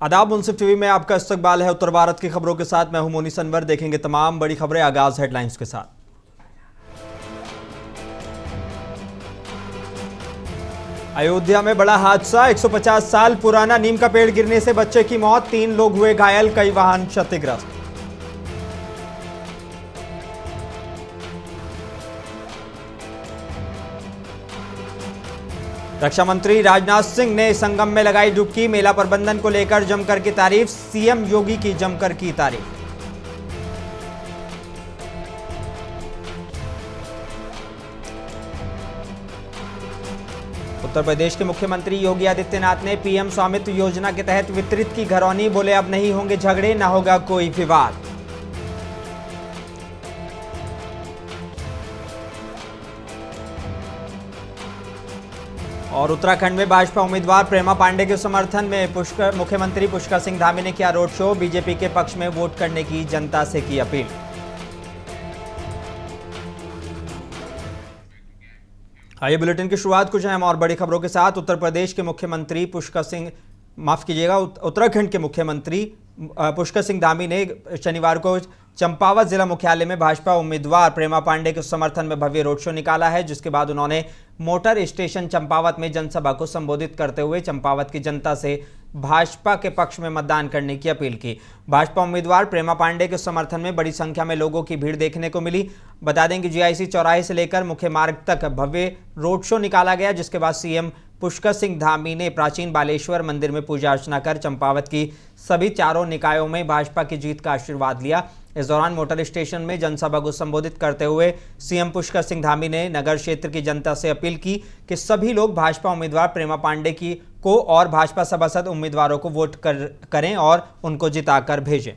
आदाब, मुंसिफ टीवी में आपका इस्तकबाल है। उत्तर भारत की खबरों के साथ मैं हूं मोनी अनवर। देखेंगे तमाम बड़ी खबरें। आगाज हेडलाइंस के साथ। अयोध्या में बड़ा हादसा, 150 साल पुराना नीम का पेड़ गिरने से बच्चे की मौत, 3 लोग हुए घायल, कई वाहन क्षतिग्रस्त। रक्षा मंत्री राजनाथ सिंह ने संगम में लगाई डुबकी, मेला प्रबंधन को लेकर जमकर की तारीफ, सीएम योगी की जमकर की तारीफ। उत्तर प्रदेश के मुख्यमंत्री योगी आदित्यनाथ ने पीएम स्वामित्व योजना के तहत वितरित की घरौनी, बोले अब नहीं होंगे झगड़े, न होगा कोई विवाद। और उत्तराखंड में भाजपा उम्मीदवार प्रेमा पांडे के समर्थन में मुख्यमंत्री पुष्कर सिंह धामी ने किया रोड शो, बीजेपी के पक्ष में वोट करने की जनता से की अपील। आइए बुलेटिन की शुरुआत कुछ अहम और बड़ी खबरों के साथ। उत्तर प्रदेश के मुख्यमंत्री उत्तराखंड के मुख्यमंत्री पुष्कर सिंह धामी ने शनिवार को चंपावत जिला मुख्यालय में भाजपा उम्मीदवार प्रेमा पांडे के समर्थन में भव्य रोड शो निकाला है, जिसके बाद उन्होंने मोटर स्टेशन चंपावत में जनसभा को संबोधित करते हुए चंपावत की जनता से भाजपा के पक्ष में मतदान करने की अपील की। भाजपा उम्मीदवार प्रेमा पांडे के समर्थन में बड़ी संख्या में लोगों की भीड़ देखने को मिली। बता दें कि जीआईसी चौराहे से लेकर मुख्य मार्ग तक भव्य रोड शो निकाला गया, जिसके बाद सीएम पुष्कर सिंह धामी ने प्राचीन बालेश्वर मंदिर में पूजा अर्चना कर चंपावत की सभी चारों निकायों में भाजपा की जीत का आशीर्वाद लिया। इस दौरान मोटर स्टेशन में जनसभा को संबोधित करते हुए सीएम पुष्कर सिंह धामी ने नगर क्षेत्र की जनता से अपील की कि सभी लोग भाजपा उम्मीदवार प्रेमा पांडे को और भाजपा सभासद उम्मीदवारों को वोट करें और उनको जिताकर भेजें।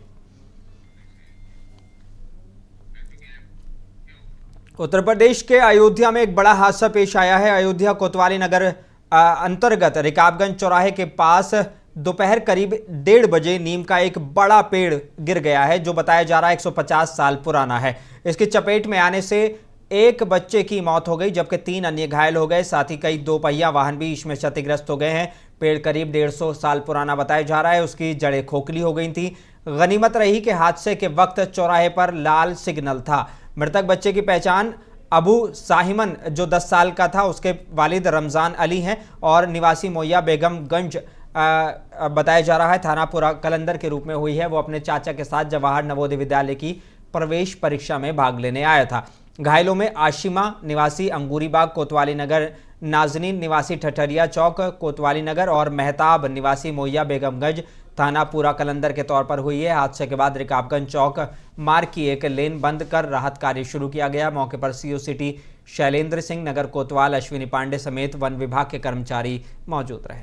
उत्तर प्रदेश के अयोध्या में एक बड़ा हादसा पेश आया है। अयोध्या कोतवाली नगर अंतर्गत रिकाबगंज चौराहे के पास दोपहर करीब 1:30 बजे नीम का एक बड़ा पेड़ गिर गया है, जो बताया जा रहा है 150 साल पुराना है। इसकी चपेट में आने से एक बच्चे की मौत हो गई, जबकि 3 अन्य घायल हो गए। साथ ही कई 2 पहिया वाहन भी इसमें क्षतिग्रस्त हो गए हैं। पेड़ करीब 150 साल पुराना बताया जा रहा है। उसकी जड़ें खोखली हो गई थी। गनीमत रही कि हादसे के वक्त चौराहे पर लाल सिग्नल था। मृतक बच्चे की पहचान अबू साहिमन, जो 10 साल का था, उसके वालिद रमजान अली हैं और निवासी मोया बेगमगंज बताया जा रहा है थानापुरा कलंदर के रूप में हुई है। वो अपने चाचा के साथ जवाहर नवोदय विद्यालय की प्रवेश परीक्षा में भाग लेने आया था। घायलों में आशिमा निवासी अंगूरी बाग कोतवाली नगर, नाजनीन निवासी ठठरिया चौक कोतवाली नगर और मेहताब निवासी मोया बेगमगंज थानापुरा कलंदर के तौर पर हुई है। हादसे के बाद रिकाबगंज चौक मार्ग की एक लेन बंद कर राहत कार्य शुरू किया गया। मौके पर सीओ सिटी शैलेंद्र सिंह, नगर कोतवाल अश्विनी पांडे समेत वन विभाग के कर्मचारी मौजूद रहे।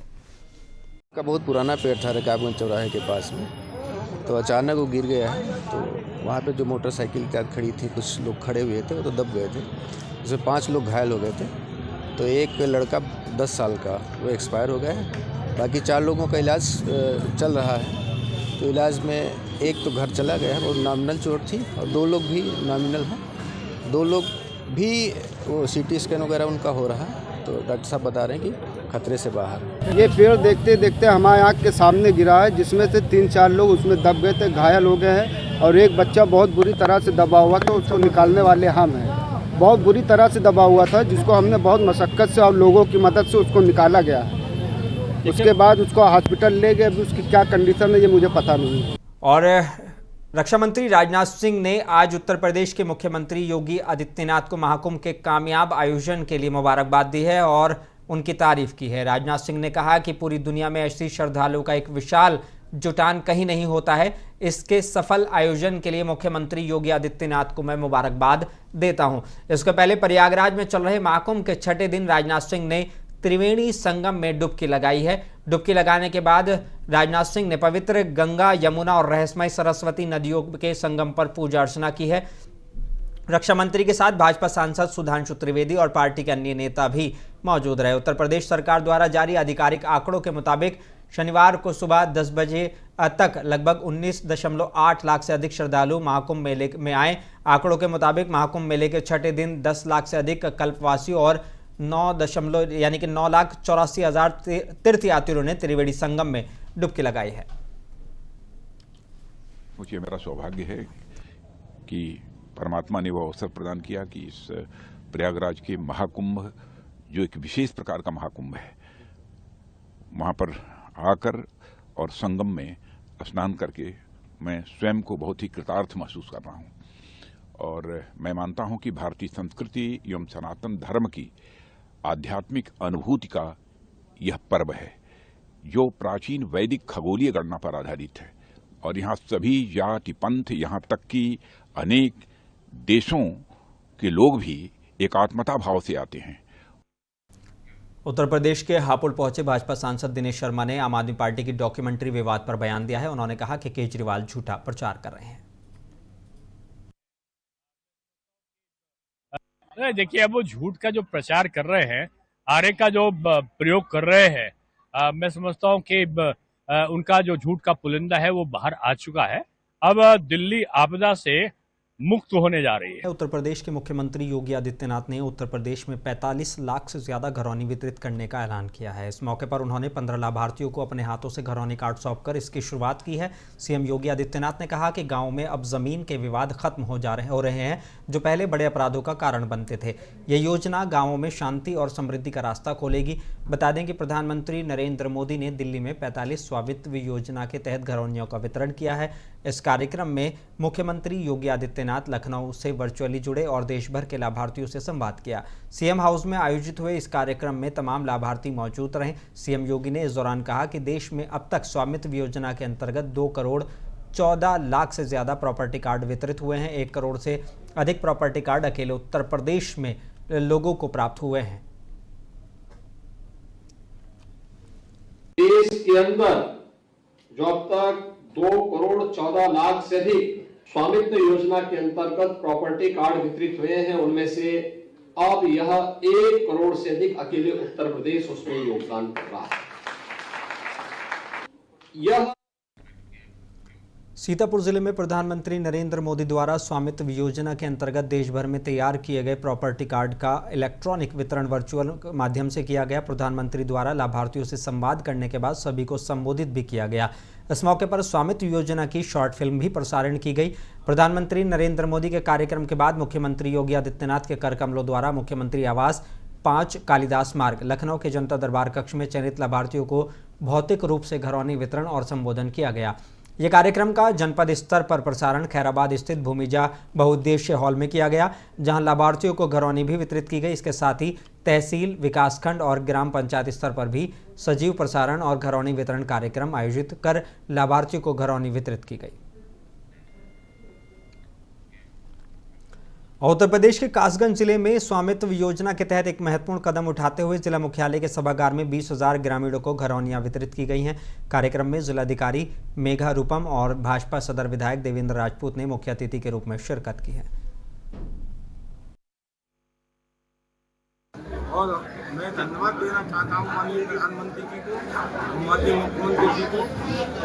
का बहुत पुराना पेड़ था रिकाबगंज चौराहे के पास में, तो अचानक वो गिर गया है। तो वहाँ पे जो मोटरसाइकिल क्या खड़ी थी, कुछ लोग खड़े हुए थे, वो तो दब गए थे। उसमें 5 लोग घायल हो गए थे। तो एक लड़का 10 साल का वो एक्सपायर हो गया है। बाकी 4 लोगों का इलाज चल रहा है। तो इलाज में एक तो घर चला गया है, वो नॉमिनल चोट थी, और 2 लोग भी नॉमिनल हैं। 2 लोग भी वो CT स्कैन वगैरह उनका हो रहा है। तो डॉक्टर साहब बता रहे हैं कि खतरे से बाहर। ये पेड़ देखते देखते हमारे आँख के सामने गिरा है, जिसमें से 3-4 लोग उसमें दब गए थे, घायल हो गए हैं। और एक बच्चा बहुत बुरी तरह से दबा हुआ था, उसको निकालने वाले हम हैं। बहुत बुरी तरह से दबा हुआ था, जिसको हमने बहुत मशक्क़त से और लोगों की मदद से उसको निकाला गया है। उसके बाद उसको हॉस्पिटल ले गए। अभी उसकी क्या कंडीशन है ये मुझे पता नहीं है। और रक्षा मंत्री राजनाथ सिंह ने आज उत्तर प्रदेश के मुख्यमंत्री योगी आदित्यनाथ को महाकुंभ के कामयाब आयोजन के लिए मुबारकबाद दी है और उनकी तारीफ की है। राजनाथ सिंह ने कहा कि पूरी दुनिया में ऐसी श्रद्धालुओं का एक विशाल जुटान कहीं नहीं होता है। इसके सफल आयोजन के लिए मुख्यमंत्री योगी आदित्यनाथ को मैं मुबारकबाद देता हूं। इसके पहले प्रयागराज में चल रहे महाकुंभ के 6ठे दिन राजनाथ सिंह ने त्रिवेणी संगम में डुबकी लगाई है। डुबकी लगाने के बाद राजनाथ सिंह ने पवित्र गंगा, यमुना और रहस्यमय सरस्वती नदियों के संगम पर पूजा अर्चना की है। रक्षा मंत्री के साथ भाजपा सांसद सुधांशु त्रिवेदी और पार्टी के अन्य नेता भी मौजूद रहे। उत्तर प्रदेश सरकार द्वारा जारी आधिकारिक आंकड़ों के मुताबिक शनिवार को सुबह 10 बजे तक लगभग 19.8 लाख से अधिक श्रद्धालु महाकुंभ मेले में आए। आंकड़ों के मुताबिक महाकुंभ मेले के 6ठे दिन 10 लाख से अधिक कल्पवासियों और 9,84,000 तीर्थयात्रियों ने त्रिवेणी संगम में डुबकी लगाई है। मुझे मेरा सौभाग्य है कि परमात्मा ने वो अवसर प्रदान किया कि इस प्रयागराज के महाकुंभ, जो एक विशेष प्रकार का महाकुंभ है, वहाँ पर आकर और संगम में स्नान करके मैं स्वयं को बहुत ही कृतार्थ महसूस कर रहा हूँ। और मैं मानता हूँ कि भारतीय संस्कृति एवं सनातन धर्म की आध्यात्मिक अनुभूति का यह पर्व है, जो प्राचीन वैदिक खगोलीय गणना पर आधारित है। और यहाँ सभी जाति पंथ, यहाँ तक कि अनेक देशों के लोग भी एकात्मता भाव से आते हैं। उत्तर प्रदेश के हापुड़ पहुंचे भाजपा सांसद दिनेश शर्मा ने आम आदमी पार्टी की डॉक्यूमेंट्री विवाद पर बयान दिया है। उन्होंने कहा कि केजरीवाल झूठा प्रचार कर रहे हैं। देखिए, अब वो झूठ का जो प्रचार कर रहे हैं, आरे का जो प्रयोग कर रहे हैं, मैं समझता हूं कि उनका जो झूठ का पुलिंदा है वो बाहर आ चुका है। अब दिल्ली आपदा से मुक्त होने जा रही है। उत्तर प्रदेश के मुख्यमंत्री योगी आदित्यनाथ ने उत्तर प्रदेश में 45 लाख से ज्यादा घरौनी वितरित करने का ऐलान किया है। इस मौके पर उन्होंने 15 लाभार्थियों को अपने हाथों से घरौनी कार्ड सौंपकर इसकी शुरुआत की है। सीएम योगी आदित्यनाथ ने कहा कि गांव में अब जमीन के विवाद खत्म हो रहे हैं, जो पहले बड़े अपराधों का कारण बनते थे। ये योजना गाँवों में शांति और समृद्धि का रास्ता खोलेगी। बता दें कि प्रधानमंत्री नरेंद्र मोदी ने दिल्ली में 45 स्वामित्व योजना के तहत घरौनियों का वितरण किया है। इस कार्यक्रम में मुख्यमंत्री योगी आदित्यनाथ लखनऊ से वर्चुअली जुड़े और देश भर के लाभार्थियों से संवाद किया। सीएम हाउस में आयोजित हुए इस कार्यक्रम में तमाम लाभार्थी मौजूद रहे। सीएम योगी ने इस दौरान कहा कि देश में अब तक स्वामित्व योजना के अंतर्गत 2 करोड़ 14 लाख से ज्यादा प्रॉपर्टी कार्ड वितरित हुए हैं। 1 करोड़ से अधिक प्रॉपर्टी कार्ड अकेले उत्तर प्रदेश में लोगों को प्राप्त हुए हैं। देश के अंदर जो अब तक 2 करोड़ 14 लाख से अधिक स्वामित्व योजना के अंतर्गत प्रॉपर्टी कार्ड वितरित हुए हैं, उनमें से अब यह 1 करोड़ से अधिक अकेले उत्तर प्रदेश उसमें योगदान कर रहा है। यह सीतापुर जिले में प्रधानमंत्री नरेंद्र मोदी द्वारा स्वामित्व योजना के अंतर्गत देश भर में तैयार किए गए प्रॉपर्टी कार्ड का इलेक्ट्रॉनिक वितरण वर्चुअल माध्यम से किया गया। प्रधानमंत्री द्वारा लाभार्थियों से संवाद करने के बाद सभी को संबोधित भी किया गया। इस मौके पर स्वामित्व योजना की शॉर्ट फिल्म भी प्रसारण की गई। प्रधानमंत्री नरेंद्र मोदी के कार्यक्रम के बाद मुख्यमंत्री योगी आदित्यनाथ के कर कमलों द्वारा मुख्यमंत्री आवास 5 कालिदास मार्ग लखनऊ के जनता दरबार कक्ष में चयनित लाभार्थियों को भौतिक रूप से घरौनी वितरण और संबोधन किया गया। यह कार्यक्रम का जनपद स्तर पर प्रसारण खैराबाद स्थित भूमिजा बहुउद्देश्य हॉल में किया गया, जहां लाभार्थियों को घरौनी भी वितरित की गई। इसके साथ ही तहसील, विकासखंड और ग्राम पंचायत स्तर पर भी सजीव प्रसारण और घरौनी वितरण कार्यक्रम आयोजित कर लाभार्थियों को घरौनी वितरित की गई। उत्तर प्रदेश के कासगंज जिले में स्वामित्व योजना के तहत एक महत्वपूर्ण कदम उठाते हुए जिला मुख्यालय के सभागार में 20,000 ग्रामीणों को घरौनियां वितरित की गई हैं। कार्यक्रम में जिलाधिकारी मेघा रूपम और भाजपा सदर विधायक देवेंद्र राजपूत ने मुख्य अतिथि के रूप में शिरकत की है। और मैं धन्यवाद देना चाहता हूँ माननीय प्रधानमंत्री जी को, माननीय मुख्यमंत्री जी को,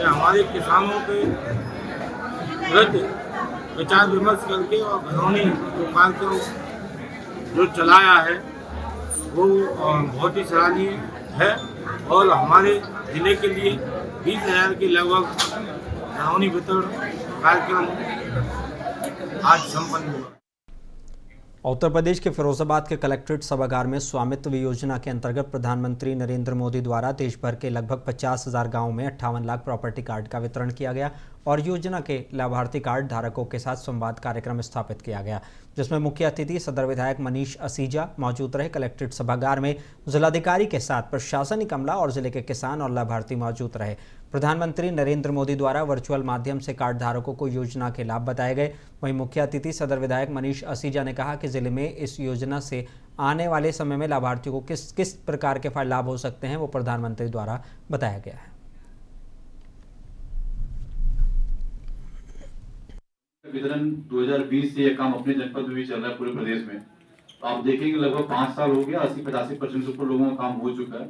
हमारे किसानों के प्रति विचार विमर्श करके और घरौनी जो कार्यक्रम जो चलाया है वो बहुत ही सराहनीय है। और हमारे जिले के लिए 20,000 के लगभग घरौनी वितरण कार्यक्रम आज संपन्न हुआ। उत्तर प्रदेश के फिरोजाबाद के कलेक्ट्रेट सभागार में स्वामित्व योजना के अंतर्गत प्रधानमंत्री नरेंद्र मोदी द्वारा देश भर के लगभग 50,000 गांवों में 58 लाख प्रॉपर्टी कार्ड का वितरण किया गया और योजना के लाभार्थी कार्ड धारकों के साथ संवाद कार्यक्रम स्थापित किया गया, जिसमें मुख्य अतिथि सदर विधायक मनीष असीजा मौजूद रहे। कलेक्ट्रेट सभागार में जिलाधिकारी के साथ प्रशासनिक अमला और जिले के किसान और लाभार्थी मौजूद रहे। प्रधानमंत्री नरेंद्र मोदी द्वारा वर्चुअल माध्यम से कार्ड धारकों को योजना के लाभ बताए गए। वहीं मुख्य अतिथि सदर विधायक मनीष असीजा ने कहा कि जिले में इस योजना से आने वाले समय में लाभार्थियों को किस किस प्रकार के लाभ हो सकते हैं वो प्रधानमंत्री द्वारा बताया गया है। वितरण 2020 से यह काम अपने जनपद में भी चल रहा है पूरे प्रदेश में। तो आप देखेंगे लगभग 5 साल हो गया, 80-85% से ऊपर लोगों का काम हो चुका है।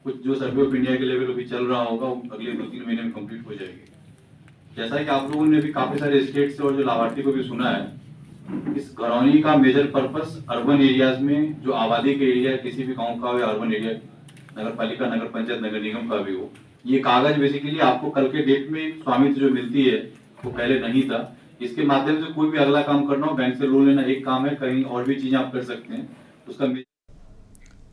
कुछ जो सर्वे ऑफ इंडिया के लेवल भी चल रहा होगा वो अगले 2-3 महीने में कंप्लीट हो जाएगी। जैसा कि आप लोगों ने भी काफी सारे स्टेट से और जो लाभार्थी को भी सुना है, इस घरौनी का मेजर पर्पस अर्बन एरियाज में जो आबादी के एरिया किसी भी गांव का हो या अर्बन एरिया नगर पालिका नगर पंचायत नगर निगम का भी हो, ये कागज बेसिकली आपको कल के डेट में स्वामित्व जो मिलती है वो पहले नहीं था। इसके माध्यम से कोई भी अगला काम करना हो, बैंक से लोन लेना एक काम है, कहीं और भी चीजें आप कर सकते हैं उसका।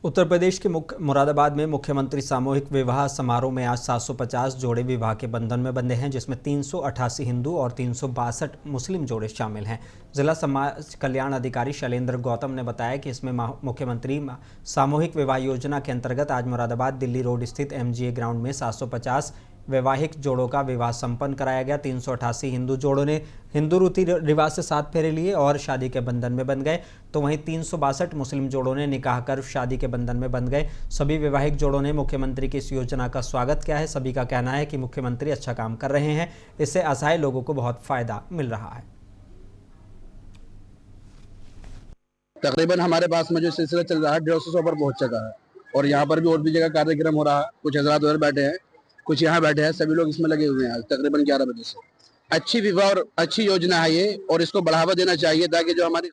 उत्तर प्रदेश के मुरादाबाद में मुख्यमंत्री सामूहिक विवाह समारोह में आज 750 जोड़े विवाह के बंधन में बंधे हैं, जिसमें 388 हिंदू और 362 मुस्लिम जोड़े शामिल हैं। जिला समाज कल्याण अधिकारी शैलेंद्र गौतम ने बताया कि इसमें मुख्यमंत्री सामूहिक विवाह योजना के अंतर्गत आज मुरादाबाद दिल्ली रोड स्थित MGA ग्राउंड में 750 वैवाहिक जोड़ों का विवाह संपन्न कराया गया। 388 हिंदू जोड़ों ने हिंदू रीति रिवाज से 7 फेरे लिए और शादी के बंधन में बंध गए, तो वहीं 362 मुस्लिम जोड़ों ने निकाह कर शादी के बंधन में बंध गए। सभी वैवाहिक जोड़ों ने मुख्यमंत्री की इस योजना का स्वागत किया है। सभी का कहना है कि मुख्यमंत्री अच्छा काम कर रहे हैं, इससे असहाय लोगों को बहुत फायदा मिल रहा है। तकरीबन हमारे पास में जो सिलसिला चल रहा है 150 पर पहुंच चुका है और यहाँ पर भी और भी जगह कार्यक्रम हो रहा है। कुछ हजरात उधर बैठे हैं, कुछ यहाँ बैठे हैं, सभी लोग इसमें लगे हुए हैं। आज तकरीबन 11 बजे से अच्छी विवाह और अच्छी योजना है ये, और इसको बढ़ावा देना चाहिए ताकि जो हमारी।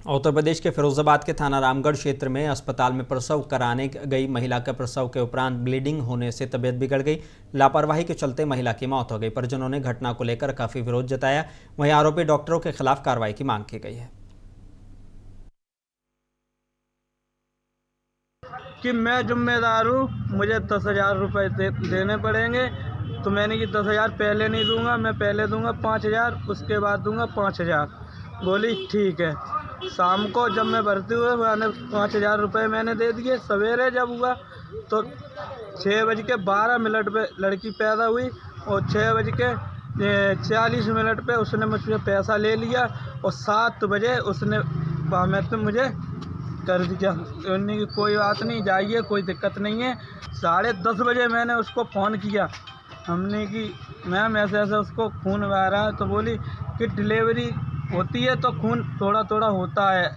उत्तर प्रदेश के फिरोजाबाद के थाना रामगढ़ क्षेत्र में अस्पताल में प्रसव कराने गई महिला का प्रसव के उपरांत ब्लीडिंग होने से तबीयत बिगड़ गई। लापरवाही के चलते महिला की मौत हो गई। परिजनों ने घटना को लेकर काफी विरोध जताया। वहीं आरोपी डॉक्टरों के खिलाफ कार्रवाई की मांग की गई है। कि मैं जिम्मेदार हूँ, मुझे 10,000 रुपये देने पड़ेंगे। तो मैंने कि 10,000 पहले नहीं दूंगा, मैं पहले दूंगा 5,000, उसके बाद दूंगा 5,000। बोली ठीक है। शाम को जब मैं भर्ती हुआ मैंने 5,000 रुपये मैंने दे दिए। सवेरे जब हुआ तो 6:12 पे लड़की पैदा हुई और 6:40 पे उसने मुझसे पैसा ले लिया और 7 बजे उसने तो मुझे कर दिया। उन्होंने की कोई बात नहीं, जाइए, कोई दिक्कत नहीं है। 10:30 बजे मैंने उसको फ़ोन किया, हमने कि मैम ऐसे ऐसे उसको खून बह रहा है। तो बोली कि डिलीवरी होती है तो खून थोड़ा थोड़ा होता है।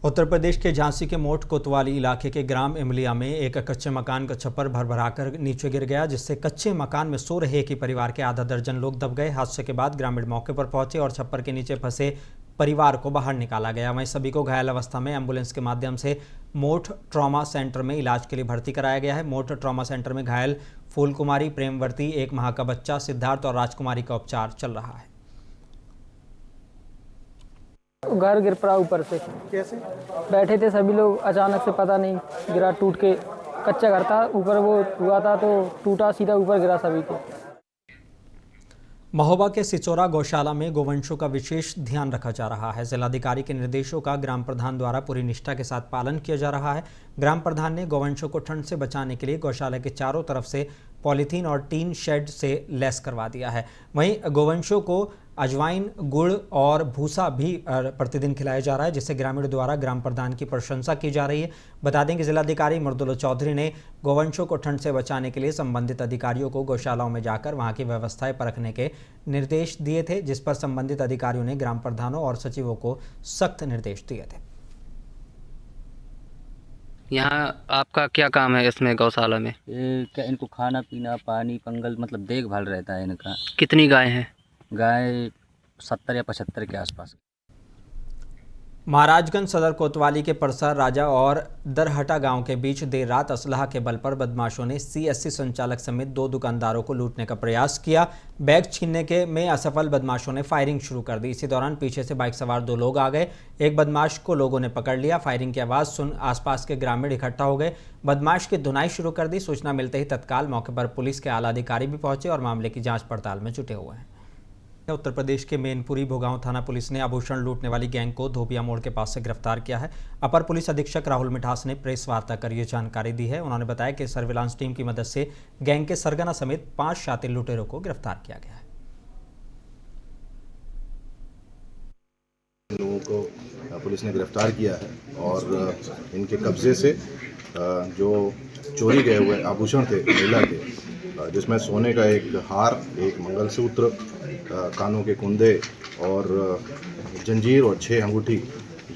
उत्तर प्रदेश के झांसी के मोट कोतवाली इलाके के ग्राम इमलिया में एक कच्चे मकान का छप्पर भरभराकर नीचे गिर गया, जिससे कच्चे मकान में सो रहे एक ही परिवार के आधा दर्जन लोग दब गए। हादसे के बाद ग्रामीण मौके पर पहुंचे और छप्पर के नीचे फंसे परिवार को बाहर निकाला गया। वहीं सभी को घायल अवस्था में एम्बुलेंस के माध्यम से मोट ट्रॉमा सेंटर में इलाज के लिए भर्ती कराया गया है। मोट ट्रॉमा सेंटर में घायल फूल कुमारी, प्रेमवर्ती, 1 माह का बच्चा सिद्धार्थ और राजकुमारी का उपचार चल रहा है। घर गिर पड़ा ऊपर से। कैसे? बैठे थे सभी लोग, अचानक से पता नहीं गिरा, टूट के। कच्चा घर था, ऊपर वो हुआ था तो टूटा, सीधा ऊपर गिरा सभी को। महोबा के सिचौरा गौशाला में गोवंशों का विशेष ध्यान रखा जा रहा है। जिलाधिकारी के निर्देशों का ग्राम प्रधान द्वारा पूरी निष्ठा के साथ पालन किया जा रहा है। ग्राम प्रधान ने गोवंशों को ठंड से बचाने के लिए गौशाला के चारों तरफ से पॉलीथीन और टीन शेड से लैस करवा दिया है। वहीं गोवंशों को अजवाइन, गुड़ और भूसा भी प्रतिदिन खिलाया जा रहा है, जिससे ग्रामीणों द्वारा ग्राम प्रधान की प्रशंसा की जा रही है। बता दें कि जिलाधिकारी मृदुला चौधरी ने गोवंशों को ठंड से बचाने के लिए संबंधित अधिकारियों को गौशालाओं में जाकर वहां की व्यवस्थाएं परखने के निर्देश दिए थे, जिस पर संबंधित अधिकारियों ने ग्राम प्रधानों और सचिवों को सख्त निर्देश दिए थे। यहाँ आपका क्या काम है इसमें गौशाला में? क्या इनको खाना पीना, पानी, पंगल, मतलब देखभाल रहता है इनका। कितनी गाय हैं? गाय 70 या 75 के आसपास। महाराजगंज सदर कोतवाली के परसर राजा और दरहटा गांव के बीच देर रात असलहा के बल पर बदमाशों ने CSC संचालक समेत 2 दुकानदारों को लूटने का प्रयास किया। बैग छीनने के में असफल बदमाशों ने फायरिंग शुरू कर दी। इसी दौरान पीछे से बाइक सवार 2 लोग आ गए। एक बदमाश को लोगों ने पकड़ लिया। फायरिंग की आवाज़ सुन आसपास के ग्रामीण इकट्ठा हो गए। बदमाश की धुनाई शुरू कर दी। सूचना मिलते ही तत्काल मौके पर पुलिस के आला अधिकारी भी पहुंचे और मामले की जाँच पड़ताल में जुटे हुए हैं। उत्तर प्रदेश के मैनपुरी भोगांव थाना पुलिस ने आभूषण लूटने वाली गैंग को धोबिया मोड़ के पास से गिरफ्तार किया है। अपर पुलिस अधीक्षक राहुल मिठास ने प्रेस वार्ता कर ये जानकारी दी है। उन्होंने बताया कि सर्विलांस टीम की मदद से गैंग के सरगना समेत 5 शातिर लुटेरों को गिरफ्तार किया गया है। लोगों को पुलिस ने गिरफ्तार किया है और इनके कब्जे से जो चोरी गए हुए आभूषण थे महिला के, जिसमें सोने का एक हार, एक मंगलसूत्र, कानों के कुंदे और जंजीर और 6 अंगूठी,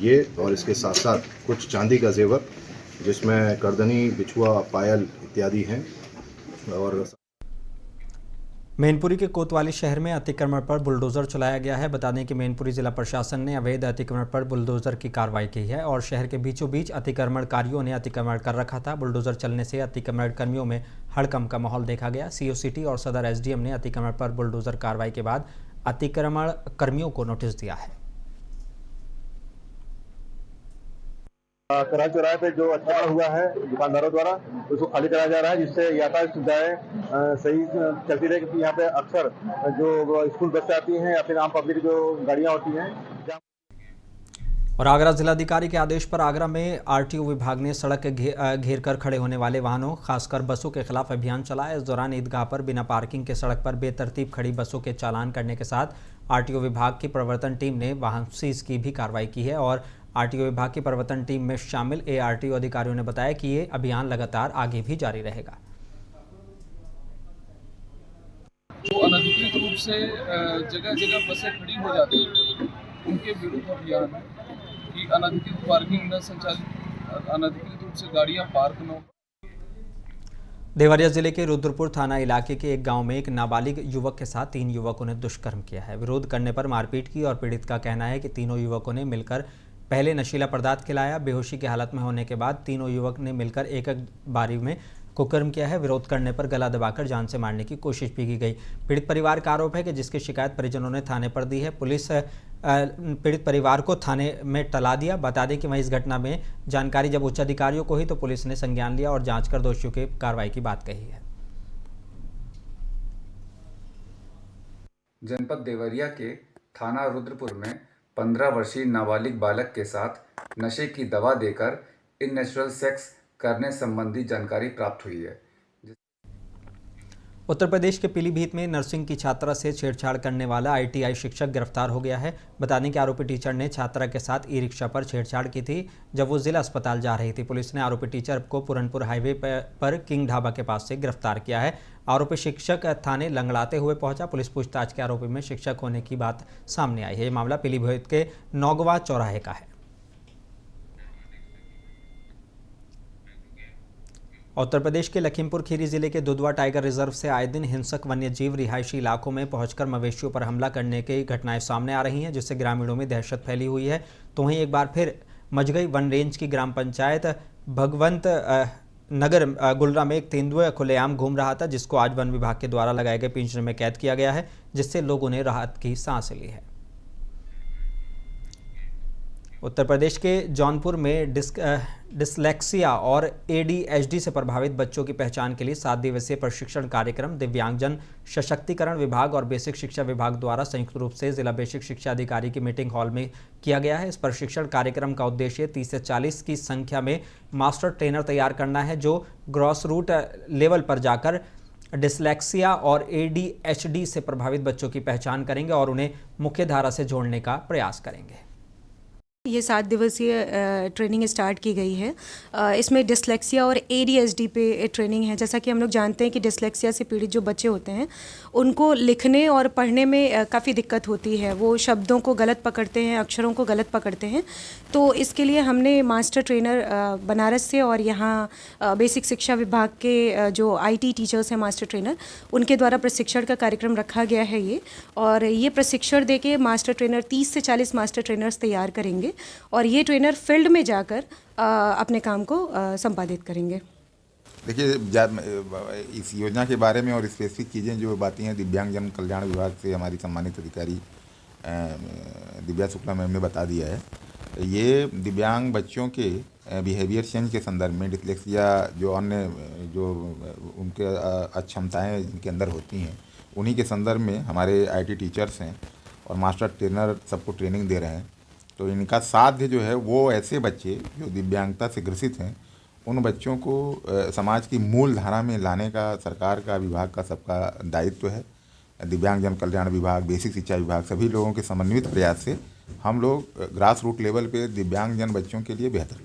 ये और इसके साथ साथ कुछ चांदी का जेवर जिसमें करदनी, बिछुआ, पायल इत्यादि हैं। और मैनपुरी के कोतवाली शहर में अतिक्रमण पर बुलडोजर चलाया गया है। बता दें कि मैनपुरी जिला प्रशासन ने अवैध अतिक्रमण पर बुलडोजर की कार्रवाई की है और शहर के बीचों बीच अतिक्रमणकारियों ने अतिक्रमण कर रखा था। बुलडोजर चलने से अतिक्रमण कर्मियों में हड़कंप का माहौल देखा गया। सीओ सिटी और सदर एसडीएम ने अतिक्रमण पर बुलडोजर कार्रवाई के बाद अतिक्रमण कर्मियों को नोटिस दिया है। करार चौराहे पे जो अतिक्रमण हुआ है दुकानदारों द्वारा उसको खाली कराया जा रहा है, जिससे यातायात सुविधाएं सही चलती रहे, क्योंकि यहाँ पे अक्सर जो स्कूल बसें आती हैं या फिर आम पब्लिक जो गाड़ियाँ होती हैं। और आगरा जिलाधिकारी के आदेश पर आगरा में आरटीओ विभाग ने सड़क घेर कर खड़े होने वाले वाहनों खासकर बसों के खिलाफ अभियान चलाया। इस दौरान ईदगाह पर बिना पार्किंग के सड़क पर बेतरतीब खड़ी बसों के चालान करने के साथ आरटीओ विभाग की प्रवर्तन टीम ने वाहन सीज की भी कार्रवाई की है। और आरटीओ विभाग की प्रवर्तन टीम में शामिल एआरटीओ अधिकारियों ने बताया कि ये अभियान लगातार आगे भी जारी रहेगा। जो अनधिकृत रूप से जगह जगह बसें खड़ी हो जाती हैं उनके विरुद्ध अभियान है कि अनधिकृत पार्किंग न संचालित, अनधिकृत रूप से गाड़ियां पार्क न। देवरिया जिले के रुद्रपुर थाना इलाके के एक गांव में एक नाबालिग युवक के साथ 3 युवकों ने दुष्कर्म किया है। विरोध करने पर मारपीट की और पीड़ित का कहना है कि तीनों युवकों ने मिलकर पहले नशीला पदार्थ खिलाया। बेहोशी की हालत में होने के बाद तीनों युवक ने मिलकर एक बारी में कुकर्म किया है। विरोध करने पर गला दबाकर जान से मारने की कोशिश भी की गई। पीड़ित परिवार का आरोप है कि जिसकी शिकायत परिजनों ने थाने पर दी है। पुलिस पीड़ित परिवार को थाने में टला दिया। बता दें कि वहीं इस घटना में जानकारी जब उच्च अधिकारियों को हुई तो पुलिस ने संज्ञान लिया और जांच कर दोषियों की कार्रवाई की बात कही है। जनपद देवरिया के थाना रुद्रपुर में 15 वर्षीय नाबालिग बालक के साथ नशे की दवा देकर इननेचुरल सेक्स करने संबंधी जानकारी प्राप्त हुई है। उत्तर प्रदेश के पीलीभीत में नर्सिंग की छात्रा से छेड़छाड़ करने वाला आईटीआई शिक्षक गिरफ्तार हो गया है। बता दें कि आरोपी टीचर ने छात्रा के साथ ई रिक्शा पर छेड़छाड़ की थी जब वो जिला अस्पताल जा रही थी। पुलिस ने आरोपी टीचर को पुरनपुर हाईवे पर किंग ढाबा के पास से गिरफ्तार किया है। आरोपी शिक्षक थाने लंगड़ाते हुए पहुंचा। पुलिस पूछताछ के आरोपी में शिक्षक होने की बात सामने आई है। ये मामला पीलीभीत के नौगवा चौराहे का है। उत्तर प्रदेश के लखीमपुर खीरी जिले के दुधवा टाइगर रिजर्व से आए दिन हिंसक वन्यजीव रिहायशी इलाकों में पहुंचकर मवेशियों पर हमला करने की घटनाएं सामने आ रही हैं, जिससे ग्रामीणों में दहशत फैली हुई है। तो वहीं एक बार फिर मझगई वन रेंज की ग्राम पंचायत भगवंत नगर गुलरा में एक तेंदुआ खुलेआम घूम रहा था, जिसको आज वन विभाग के द्वारा लगाए गए पिंजरे में कैद किया गया है, जिससे लोगों ने राहत की सांस ली है। उत्तर प्रदेश के जौनपुर में डिसलेक्सिया और एडीएचडी से प्रभावित बच्चों की पहचान के लिए 7 दिवसीय प्रशिक्षण कार्यक्रम दिव्यांगजन सशक्तिकरण विभाग और बेसिक शिक्षा विभाग द्वारा संयुक्त रूप से जिला बेसिक शिक्षा अधिकारी की मीटिंग हॉल में किया गया है। इस प्रशिक्षण कार्यक्रम का उद्देश्य 30 से 40 की संख्या में मास्टर ट्रेनर तैयार करना है, जो ग्रॉस रूट लेवल पर जाकर डिसलेक्सिया और एडीएचडी से प्रभावित बच्चों की पहचान करेंगे और उन्हें मुख्य धारा से जोड़ने का प्रयास करेंगे। ये 7 दिवसीय ट्रेनिंग स्टार्ट की गई है। इसमें डिसलेक्सिया और एडीएचडी पे ट्रेनिंग है। जैसा कि हम लोग जानते हैं कि डिसलेक्सिया से पीड़ित जो बच्चे होते हैं उनको लिखने और पढ़ने में काफ़ी दिक्कत होती है। वो शब्दों को गलत पकड़ते हैं, अक्षरों को गलत पकड़ते हैं। तो इसके लिए हमने मास्टर ट्रेनर बनारस से और यहाँ बेसिक शिक्षा विभाग के जो आईटी टीचर्स हैं मास्टर ट्रेनर, उनके द्वारा प्रशिक्षण का कार्यक्रम रखा गया है ये। और ये प्रशिक्षण देके मास्टर ट्रेनर 30 से 40 मास्टर ट्रेनर्स तैयार करेंगे और ये ट्रेनर फील्ड में जाकर अपने काम को संपादित करेंगे। देखिए, इस योजना के बारे में और स्पेसिफिक चीज़ें जो बातें हैं दिव्यांगजन कल्याण विभाग से हमारी सम्मानित अधिकारी दिव्या शुक्ला मैम ने बता दिया है। ये दिव्यांग बच्चों के बिहेवियर चेंज के संदर्भ में डिसलेक्सिया जो अन्य जो उनके अक्षमताएँ जिनके अंदर होती हैं उन्हीं के संदर्भ में हमारे आईटी टीचर्स हैं और मास्टर ट्रेनर सबको ट्रेनिंग दे रहे हैं। तो इनका साध्य जो है वो ऐसे बच्चे जो दिव्यांगता से ग्रसित हैं उन बच्चों को समाज की मूल धारा में लाने का सरकार का विभाग का सबका दायित्व है। दिव्यांगजन कल्याण विभाग, बेसिक शिक्षा विभाग, सभी लोगों के समन्वित प्रयास से हम लोग ग्रास रूट लेवल पे दिव्यांगजन बच्चों के लिए बेहतर।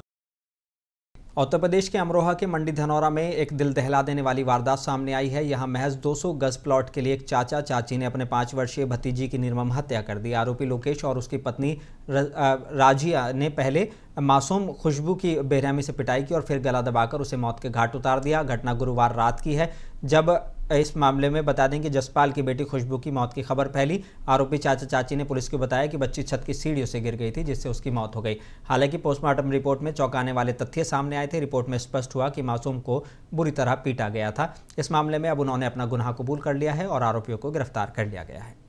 उत्तर प्रदेश के अमरोहा के मंडी धनौरा में एक दिल दहला देने वाली वारदात सामने आई है। यहां महज 200 गज प्लॉट के लिए एक चाचा चाची ने अपने 5 वर्षीय भतीजी की निर्मम हत्या कर दी। आरोपी लोकेश और उसकी पत्नी राजिया ने पहले मासूम खुशबू की बेरहमी से पिटाई की और फिर गला दबाकर उसे मौत के घाट उतार दिया। घटना गुरुवार रात की है, जब इस मामले में बता दें कि जसपाल की बेटी खुशबू की मौत की खबर फैली। आरोपी चाचा चाची ने पुलिस को बताया कि बच्ची छत की सीढ़ियों से गिर गई थी, जिससे उसकी मौत हो गई। हालांकि पोस्टमार्टम रिपोर्ट में चौंकाने वाले तथ्य सामने आए थे। रिपोर्ट में स्पष्ट हुआ कि मासूम को बुरी तरह पीटा गया था। इस मामले में अब उन्होंने अपना गुनाह कबूल कर लिया है और आरोपियों को गिरफ्तार कर लिया गया है।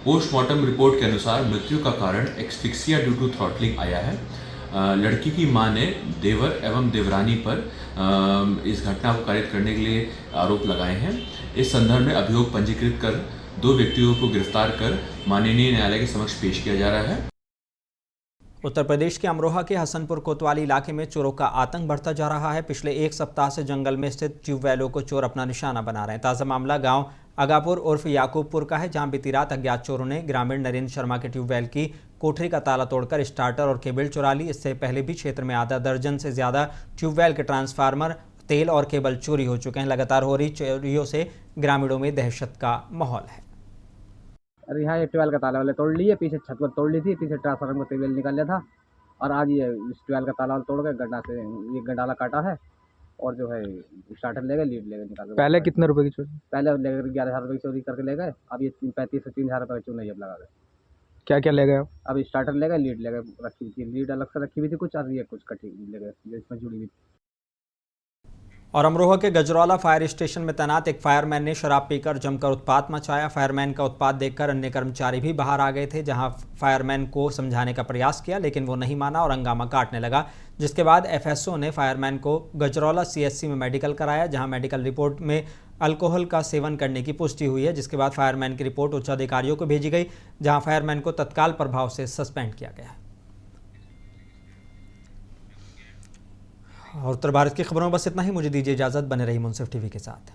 पोस्टमार्टम रिपोर्ट के अनुसार मृत्यु का कारण एक्सफिक्सिया ड्यू टू थ्रॉटलिंग आया है। लड़की की मां ने देवर एवं देवरानी पर इस घटना को कारित करने के लिए आरोप लगाए हैं। इस संदर्भ में अभियोग पंजीकृत कर 2 व्यक्तियों को गिरफ्तार कर माननीय न्यायालय के समक्ष पेश किया जा रहा है। उत्तर प्रदेश के अमरोहा के हसनपुर कोतवाली इलाके में चोरों का आतंक बढ़ता जा रहा है। पिछले 1 सप्ताह से जंगल में स्थित ट्यूबवेलों को चोर अपना निशाना बना रहे हैं। ताज़ा मामला गांव अगापुर उर्फ याकूबपुर का है, जहां बीती रात अज्ञात चोरों ने ग्रामीण नरेंद्र शर्मा के ट्यूबवेल की कोठरी का ताला तोड़कर स्टार्टर और केबल चुरा ली। इससे पहले भी क्षेत्र में आधा दर्जन से ज़्यादा ट्यूबवेल के ट्रांसफार्मर, तेल और केबल चोरी हो चुके हैं। लगातार हो रही चोरियों से ग्रामीणों में दहशत का माहौल है। अरे यहाँ ये ट्यूबवेल का ताला वाले तोड़ लिए, पीछे छत पर तोड़ ली थी, पीछे ट्रांसफार्मर का तेल निकाल लिया था और आज ये इस ट्यूबवेल का ताला तोड़ के गड्ढा से ये गंडाला काटा है और जो है स्टार्टर ले गए, लीड ले गए निकाल के। पहले कितने रुपए की चोरी? पहले ले गए 11,000 रुपये की चोरी करके ले गए। अब ये 35 से 3,000 रुपये की चुनाई अब लगा गए। क्या क्या ले गए? अब स्टार्टर ले गए, लीड ले गए, रखी हुई थी लीड अलग से रखी हुई थी कुछ, और ये कुछ कटी ले गए जो इसमें जुड़ी हुई थी। और अमरोहा के गजरौला फायर स्टेशन में तैनात एक फायरमैन ने शराब पीकर जमकर उत्पात मचाया। फायरमैन का उत्पात देखकर अन्य कर्मचारी भी बाहर आ गए थे, जहां फायरमैन को समझाने का प्रयास किया, लेकिन वो नहीं माना और हंगामा काटने लगा। जिसके बाद एफएसओ ने फायरमैन को गजरौला सीएचसी में मेडिकल कराया, जहां मेडिकल रिपोर्ट में अल्कोहल का सेवन करने की पुष्टि हुई है। जिसके बाद फायरमैन की रिपोर्ट उच्च अधिकारियों को भेजी गई, जहाँ फायरमैन को तत्काल प्रभाव से सस्पेंड किया गया है। और उत्तर भारत की खबरों में बस इतना ही। मुझे दीजिए इजाज़त, बने रही मुंसिफ टीवी के साथ।